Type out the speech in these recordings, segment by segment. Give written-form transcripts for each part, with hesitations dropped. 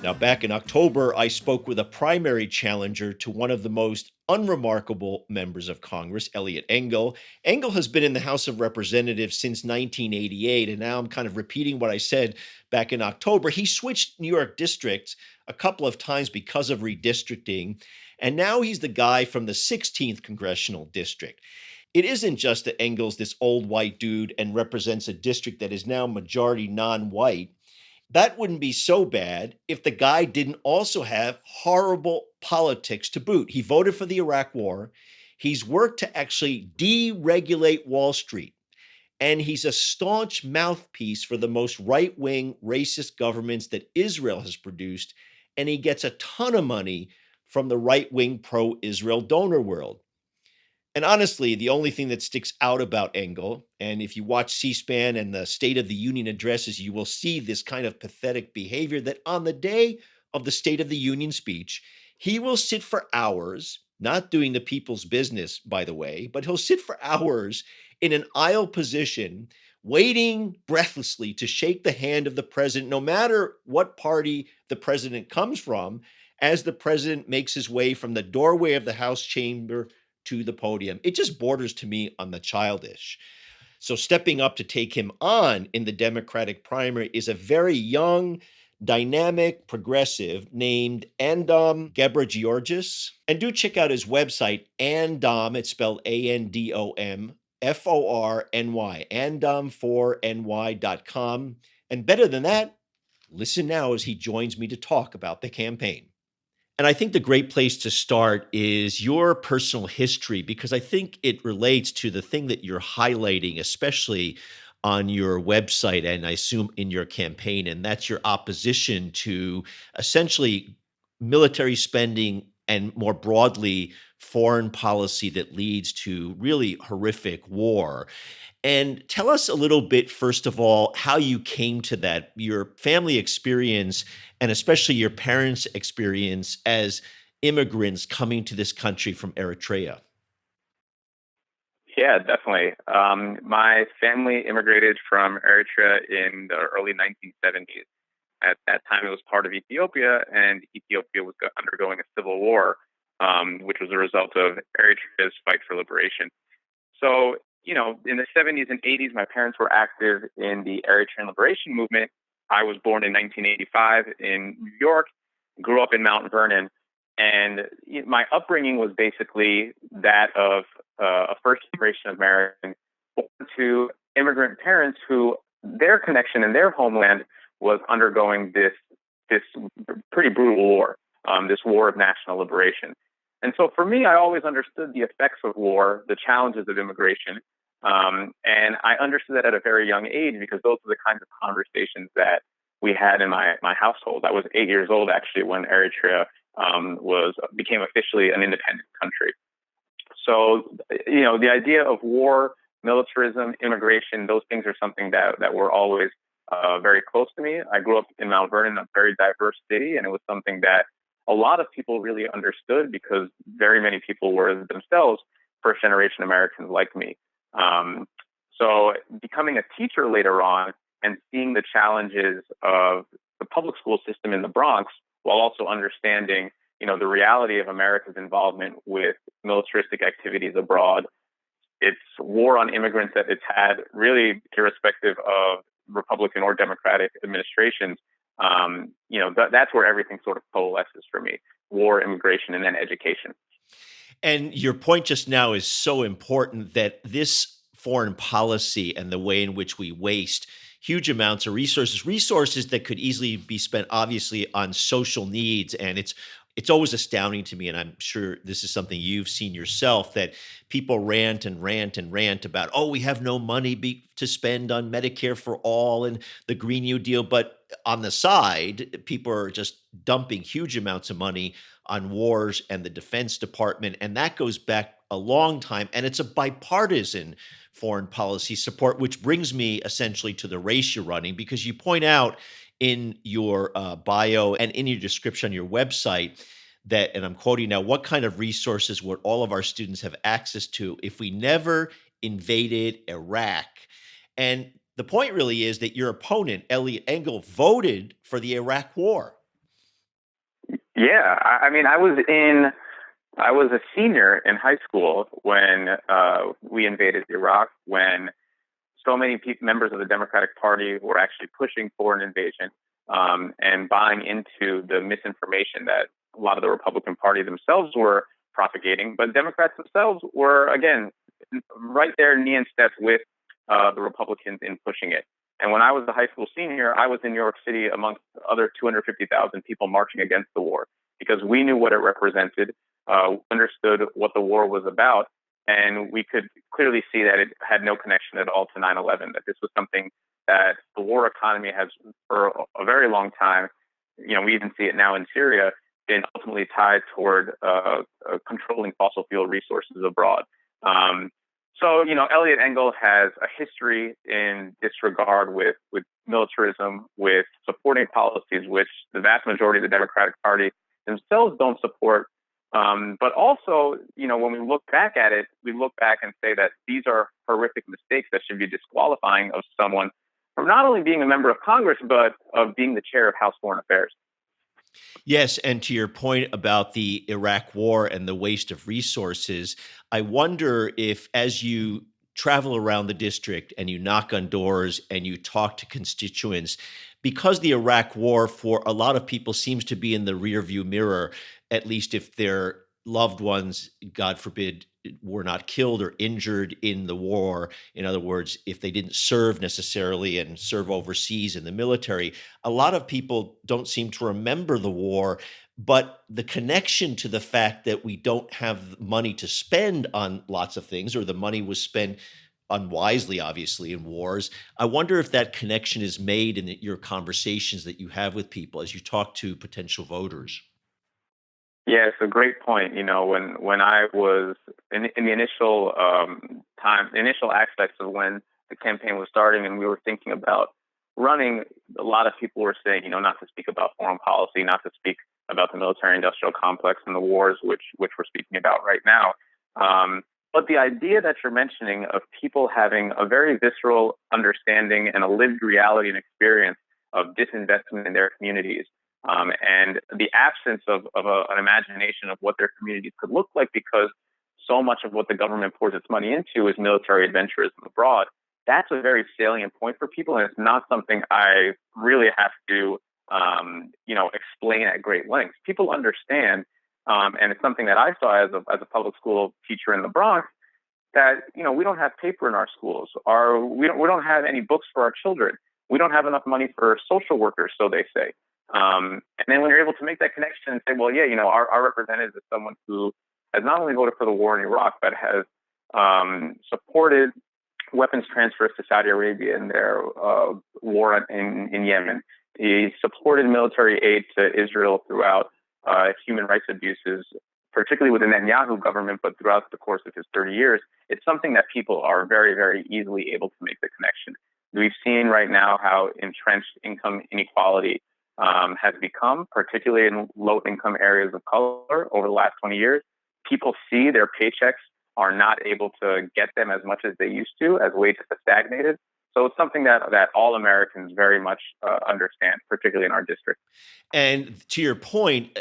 Now, back in October, I spoke with a primary challenger to one of the most unremarkable members of Congress, Eliot Engel. Engel has been in the House of Representatives since 1988, and now I'm kind of repeating what I said back in October. He switched New York districts a couple of times because of redistricting, and now he's the guy from the 16th congressional district. It isn't just that Engel's this old white dude and represents a district that is now majority non-white. That wouldn't be so bad if the guy didn't also have horrible politics to boot. He voted for the Iraq War. He's worked to actually deregulate Wall Street. And he's a staunch mouthpiece for the most right wing racist governments that Israel has produced. And he gets a ton of money from the right wing pro Israel donor world. And honestly, the only thing that sticks out about Engel, and if you watch C-SPAN and the State of the Union addresses, you will see this kind of pathetic behavior that on the day of the State of the Union speech, he will sit for hours, not doing the people's business, by the way, but he'll sit for hours in an aisle position, waiting breathlessly to shake the hand of the president, no matter what party the president comes from, as the president makes his way from the doorway of the House chamber to the podium. It just borders to me on the childish. So stepping up to take him on in the Democratic primary is a very young, dynamic progressive named Andom Ghebreghiorgis. And do check out his website, Andom, it's spelled Andom, FORNY, andom4ny.com. And better than that, listen now as he joins me to talk about the campaign. And I think the great place to start is your personal history, because I think it relates to the thing that you're highlighting, especially on your website and I assume in your campaign, and that's your opposition to essentially military spending and more broadly foreign policy that leads to really horrific war. And tell us a little bit, first of all, how you came to that, your family experience, and especially your parents' experience as immigrants coming to this country from Eritrea. Yeah, definitely. My family immigrated from Eritrea in the early 1970s. At that time, it was part of Ethiopia, and Ethiopia was undergoing a civil war, which was a result of Eritrea's fight for liberation. So, in the 70s and 80s, my parents were active in the Eritrean liberation movement. I was born in 1985 in New York, grew up in Mount Vernon, and my upbringing was basically that of a first generation American born to immigrant parents who their connection in their homeland was undergoing this pretty brutal war, this war of national liberation. And so for me, I always understood the effects of war, the challenges of immigration. And I understood that at a very young age because those were the kinds of conversations that we had in my household. I was 8 years old, actually, when Eritrea became officially an independent country. So, the idea of war, militarism, immigration, those things are something that were always very close to me. I grew up in Mount Vernon, a very diverse city, and it was something that a lot of people really understood because very many people were themselves first generation Americans like me. So becoming a teacher later on and seeing the challenges of the public school system in the Bronx while also understanding, the reality of America's involvement with militaristic activities abroad, its war on immigrants that it's had really irrespective of Republican or Democratic administrations, that's where everything sort of coalesces for me: war, immigration, and then education. And your point just now is so important that this foreign policy and the way in which we waste huge amounts of resources that could easily be spent obviously on social needs. And it's always astounding to me, and I'm sure this is something you've seen yourself, that people rant and rant and rant about, oh, we have no money to spend on Medicare for all and the Green New Deal. But on the side, people are just dumping huge amounts of money on wars and the Defense Department. And that goes back a long time. And it's a bipartisan foreign policy support, which brings me essentially to the race you're running, because you point out in your bio and in your description on your website that, and I'm quoting now, what kind of resources would all of our students have access to if we never invaded Iraq? And the point really is that your opponent, Eliot Engel, voted for the Iraq War. Yeah, I mean, I was a senior in high school when we invaded Iraq, when so many members of the Democratic Party were actually pushing for an invasion, and buying into the misinformation that a lot of the Republican Party themselves were propagating. But Democrats themselves were, again, right there, knee and step with the Republicans in pushing it. And when I was a high school senior, I was in New York City amongst other 250,000 people marching against the war because we knew what it represented, understood what the war was about, and we could clearly see that it had no connection at all to 9/11. That this was something that the war economy has, for a very long time, we even see it now in Syria, been ultimately tied toward controlling fossil fuel resources abroad. Um, so, Elliot Engel has a history in this regard with militarism, with supporting policies which the vast majority of the Democratic Party themselves don't support. But also, when we look back at it, we look back and say that these are horrific mistakes that should be disqualifying of someone from not only being a member of Congress, but of being the chair of House Foreign Affairs. Yes, and to your point about the Iraq war and the waste of resources, I wonder if as you travel around the district and you knock on doors and you talk to constituents, because the Iraq war for a lot of people seems to be in the rearview mirror, at least if their loved ones, God forbid, were not killed or injured in the war. In other words, if they didn't serve necessarily and serve overseas in the military, a lot of people don't seem to remember the war, but the connection to the fact that we don't have money to spend on lots of things, or the money was spent unwisely, obviously, in wars. I wonder if that connection is made in your conversations that you have with people as you talk to potential voters. Yeah, it's a great point. When I was in the initial initial aspects of when the campaign was starting, and we were thinking about running, a lot of people were saying, not to speak about foreign policy, not to speak about the military-industrial complex and the wars which we're speaking about right now. But the idea that you're mentioning of people having a very visceral understanding and a lived reality and experience of disinvestment in their communities, and the absence of an imagination of what their communities could look like, because so much of what the government pours its money into is military adventurism abroad. That's a very salient point for people, and it's not something I really have to, explain at great lengths. People understand, and it's something that I saw as a public school teacher in the Bronx, that we don't have paper in our schools, or we don't have any books for our children. We don't have enough money for social workers, so they say. And then when you're able to make that connection and say, well, yeah, our representative is someone who has not only voted for the war in Iraq, but has supported weapons transfers to Saudi Arabia in their war in Yemen. He supported military aid to Israel throughout human rights abuses, particularly with the Netanyahu government, but throughout the course of his 30 years. It's something that people are very, very easily able to make the connection. We've seen right now how entrenched income inequality has become, particularly in low-income areas of color over the last 20 years. People see their paychecks are not able to get them as much as they used to, as wages have stagnated. So it's something that all Americans very much understand, particularly in our district. And to your point,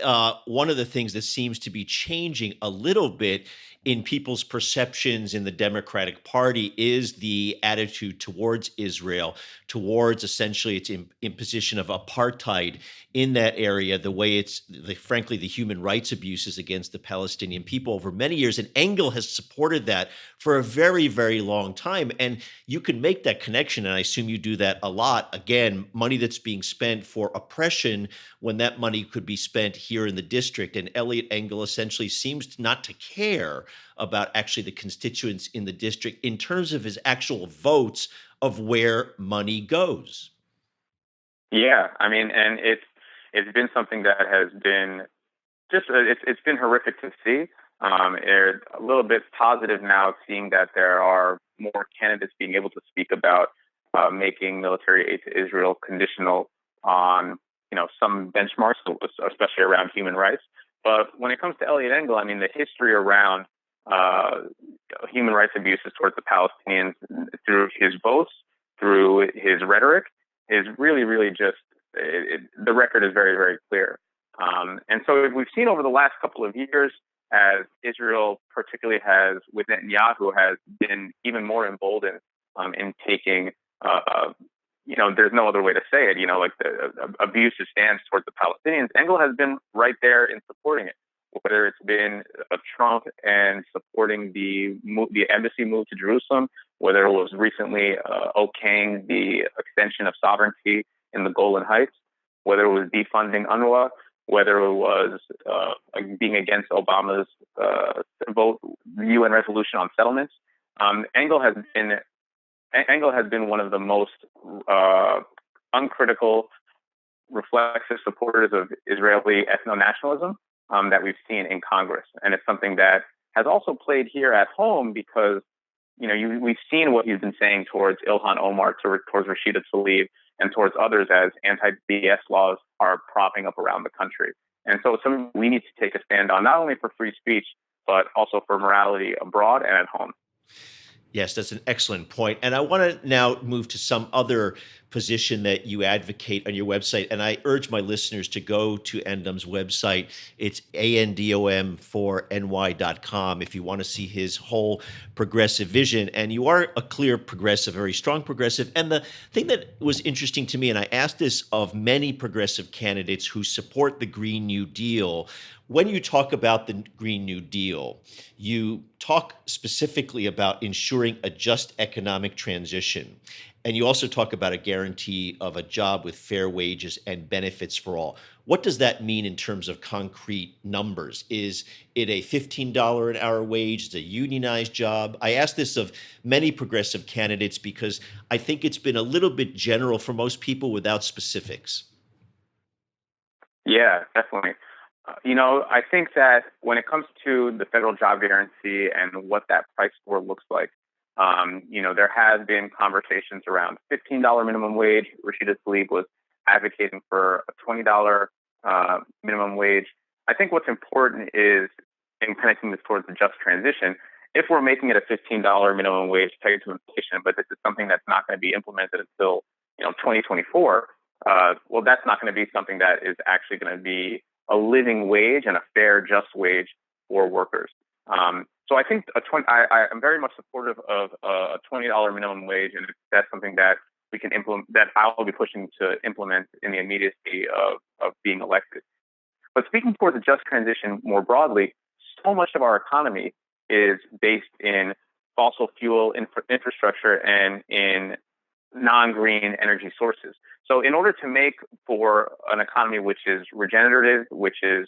one of the things that seems to be changing a little bit in people's perceptions in the Democratic Party is the attitude towards Israel, towards essentially its imposition of apartheid in that area, the way frankly, the human rights abuses against the Palestinian people over many years. And Engel has supported that for a very, very long time. And you can make that connection, and I assume you do that a lot. Again, money that's being spent for oppression when that money could be spent here in the district. And Elliot Engel essentially seems not to care about actually the constituents in the district in terms of his actual votes of where money goes. Yeah, I mean, and it's been something that has been just it's been horrific to see. It's a little bit positive now, seeing that there are more candidates being able to speak about making military aid to Israel conditional on some benchmarks, especially around human rights. But when it comes to Elliot Engel, I mean, the history around uh, human rights abuses towards the Palestinians through his votes, through his rhetoric, is really, really just the record is very, very clear. And so we've seen over the last couple of years, as Israel, particularly has with Netanyahu, has been even more emboldened in taking, there's no other way to say it, like the abusive stance towards the Palestinians. Engel has been right there in supporting it, whether it's been Trump and supporting the embassy move to Jerusalem, whether it was recently okaying the extension of sovereignty in the Golan Heights, whether it was defunding UNRWA, whether it was being against Obama's vote, UN resolution on settlements. Engel has been one of the most uncritical, reflexive supporters of Israeli ethno-nationalism that we've seen in Congress, and it's something that has also played here at home because we've seen what he's been saying towards Ilhan Omar, towards Rashida Tlaib, and towards others as anti-BS laws are propping up around the country. And so it's something we need to take a stand on, not only for free speech, but also for morality abroad and at home. Yes, that's an excellent point. And I want to now move to some other position that you advocate on your website. And I urge my listeners to go to Endom's website. It's andom4ny.com if you want to see his whole progressive vision. And you are a clear progressive, very strong progressive. And the thing that was interesting to me, and I asked this of many progressive candidates who support the Green New Deal, when you talk about the Green New Deal, you talk specifically about ensuring a just economic transition. And you also talk about a guarantee of a job with fair wages and benefits for all. What does that mean in terms of concrete numbers? Is it a $15 an hour wage? Is it a unionized job? I ask this of many progressive candidates because I think it's been a little bit general for most people without specifics. Yeah, definitely. I think that when it comes to the federal job guarantee and what that price floor looks like, there has been conversations around $15 minimum wage. Rashida Tlaib was advocating for a $20 minimum wage. I think what's important is, in connecting this towards the just transition, if we're making it a $15 minimum wage pegged to inflation, but this is something that's not going to be implemented until 2024, well, that's not going to be something that is actually going to be a living wage and a fair, just wage for workers. So I think I'm very much supportive of a $20 minimum wage, and that's something that we can implement, that I'll be pushing to implement in the immediacy of being elected. But speaking towards the just transition more broadly, so much of our economy is based in fossil fuel infrastructure and in non-green energy sources. So in order to make for an economy which is regenerative, which is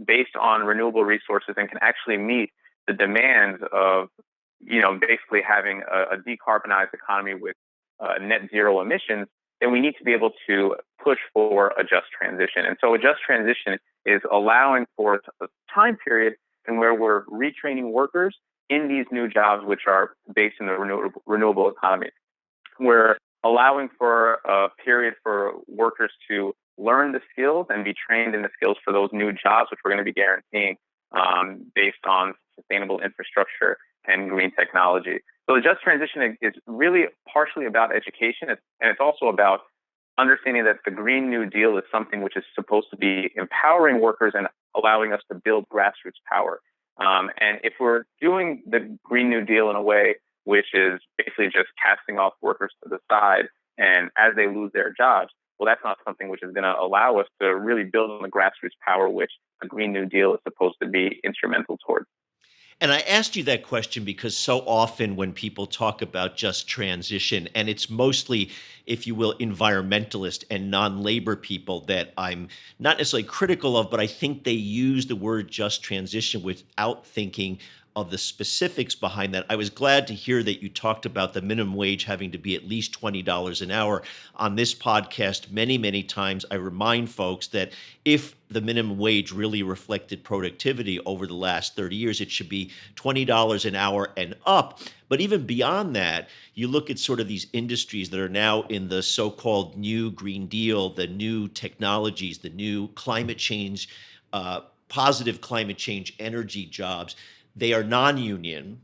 based on renewable resources and can actually meet the demands of, basically having a decarbonized economy with net zero emissions, then we need to be able to push for a just transition. And so a just transition is allowing for a time period in where we're retraining workers in these new jobs, which are based in the renewable economy. We're allowing for a period for workers to learn the skills and be trained in the skills for those new jobs, which we're going to be guaranteeing based on sustainable infrastructure and green technology. So the just transition is really partially about education, and it's also about understanding that the Green New Deal is something which is supposed to be empowering workers and allowing us to build grassroots power. And if we're doing the Green New Deal in a way which is basically just casting off workers to the side, and as they lose their jobs, well, that's not something which is going to allow us to really build on the grassroots power which a Green New Deal is supposed to be instrumental towards. And I asked you that question because so often when people talk about just transition, and it's mostly, if you will, environmentalist and non-labor people that I'm not necessarily critical of, but I think they use the word just transition without thinking of the specifics behind that. I was glad to hear that you talked about the minimum wage having to be at least $20 an hour. On this podcast, many, many times, I remind folks that if the minimum wage really reflected productivity over the last 30 years, it should be $20 an hour and up. But even beyond that, you look at sort of these industries that are now in the so-called new Green Deal, the new technologies, the new climate change, positive climate change energy jobs. They are non-union.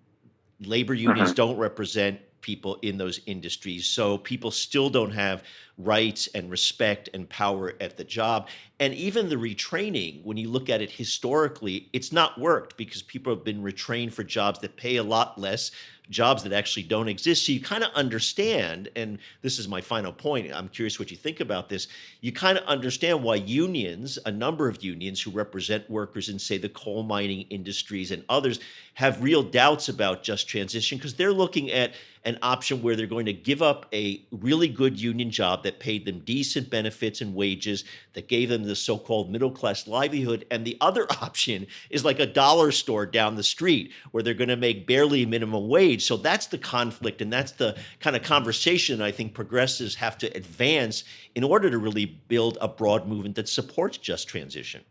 Labor unions don't represent people in those industries. So people still don't have rights and respect and power at the job. And even the retraining, when you look at it historically, it's not worked because people have been retrained for jobs that pay a lot less, jobs that actually don't exist. So you kind of understand, and this is my final point. I'm curious what you think about this. You kind of understand why unions, a number of unions who represent workers in, say, the coal mining industries and others, have real doubts about just transition because they're looking at an option where they're going to give up a really good union job that paid them decent benefits and wages, that gave them the so-called middle class livelihood. And the other option is like a dollar store down the street where they're going to make barely minimum wage. So that's the conflict. And that's the kind of conversation I think progressives have to advance in order to really build a broad movement that supports just transition.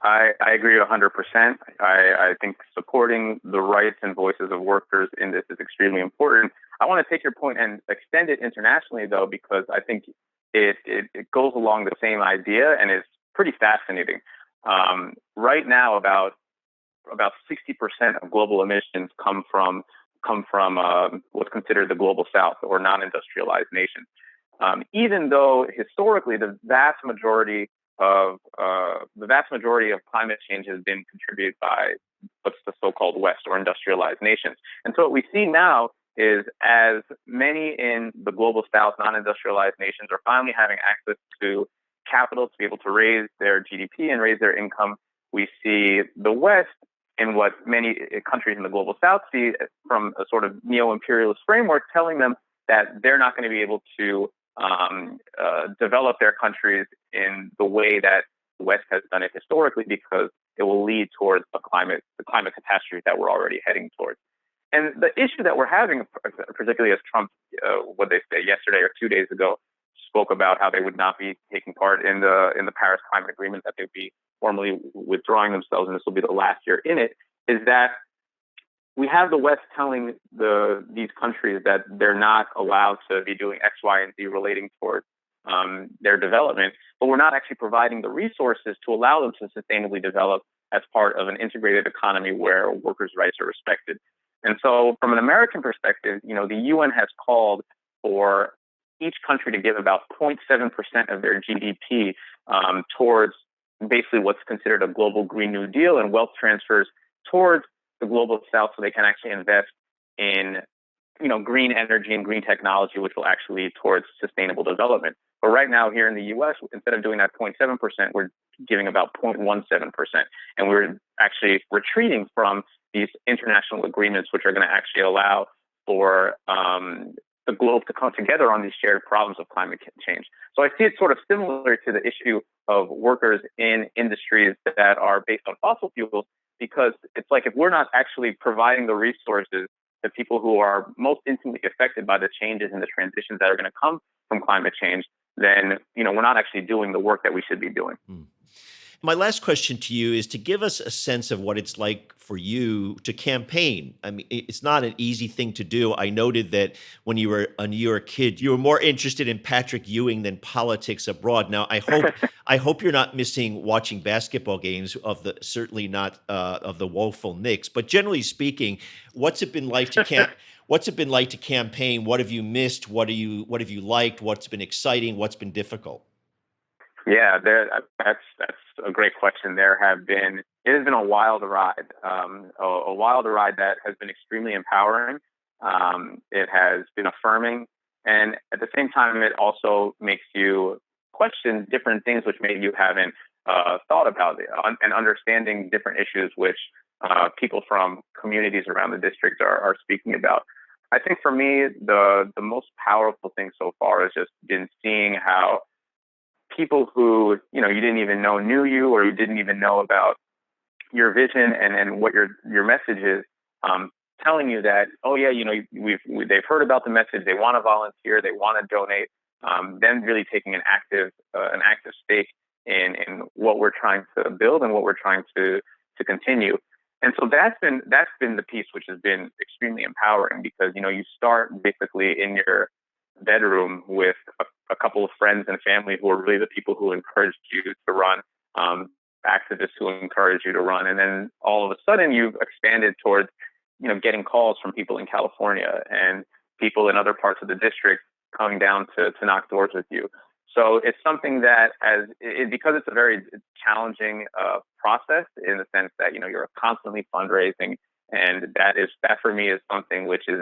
I agree 100%. I think supporting the rights and voices of workers in this is extremely important. I want to take your point and extend it internationally, though, because I think it goes along the same idea and is pretty fascinating. Right now, about 60% of global emissions come from what's considered the global south or non-industrialized nations. Even though historically the vast majority of climate change has been contributed by what's the so-called West or industrialized nations. And so what we see now is as many in the global south, non-industrialized nations are finally having access to capital to be able to raise their GDP and raise their income, we see the West in what many countries in the global south see from a sort of neo-imperialist framework telling them that they're not going to be able to develop their countries in the way that the West has done it historically because it will lead towards the climate catastrophe that we're already heading towards. And the issue that we're having, particularly as Trump, what they say yesterday or 2 days ago, spoke about how they would not be taking part in the Paris Climate Agreement, that they'd be formally withdrawing themselves, and this will be the last year in it, is that we have the West telling these countries that they're not allowed to be doing X, Y, and Z relating towards their development, but we're not actually providing the resources to allow them to sustainably develop as part of an integrated economy where workers' rights are respected. And so from an American perspective, the UN has called for each country to give about 0.7% of their GDP towards basically what's considered a global Green New Deal and wealth transfers towards the global south so they can actually invest in green energy and green technology, which will actually lead towards sustainable development. But right now here in the US, instead of doing that 0.7%, we're giving about 0.17%. And we're actually retreating from these international agreements, which are going to actually allow for the globe to come together on these shared problems of climate change. So I see it sort of similar to the issue of workers in industries that are based on fossil fuels, because it's like if we're not actually providing the resources to people who are most intimately affected by the changes and the transitions that are going to come from climate change, then we're not actually doing the work that we should be doing. My last question to you is to give us a sense of what it's like for you to campaign. I mean, it's not an easy thing to do. I noted that when you were a New York kid, you were more interested in Patrick Ewing than politics abroad. Now, I hope you're not missing watching basketball games certainly not of the woeful Knicks. But generally speaking, what's it been like to What's it been like to campaign? What have you missed? What have you liked? What's been exciting? What's been difficult? Yeah, that's a great question. It has been a wild ride, a wild ride that has been extremely empowering. It has been affirming, and at the same time, it also makes you question different things which maybe you haven't thought about, and understanding different issues which people from communities around the district are speaking about. I think for me, the most powerful thing so far has just been seeing how people who you didn't even know knew you, or you didn't even know about your vision and what your message is, telling you that, oh yeah, they've heard about the message, they want to volunteer, they want to donate, then really taking an active stake in what we're trying to build and what we're trying to continue. And so that's been the piece which has been extremely empowering, because you start basically in your bedroom with a couple of friends and family who are really the people who encouraged you to run, activists who encourage you to run, and then all of a sudden you've expanded towards getting calls from people in California and people in other parts of the district coming down to knock doors with you. So it's something that, because it's a very challenging process in the sense that you're constantly fundraising, and that for me is something which is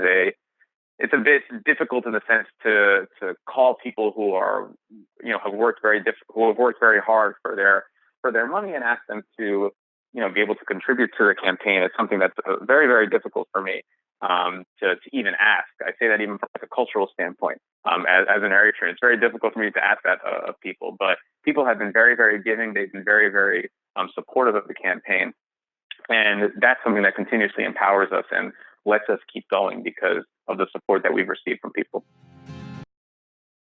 it's a bit difficult in the sense to call people who are who have worked very hard for their money and ask them to be able to contribute to the campaign. It's something that's very, very difficult for me to even ask. I say that even from like a cultural standpoint. As an Eritrean, it's very difficult for me to ask that of people. But people have been very, very giving. They've been very, very supportive of the campaign, and that's something that continuously empowers us and lets us keep going because of the support that we've received from people.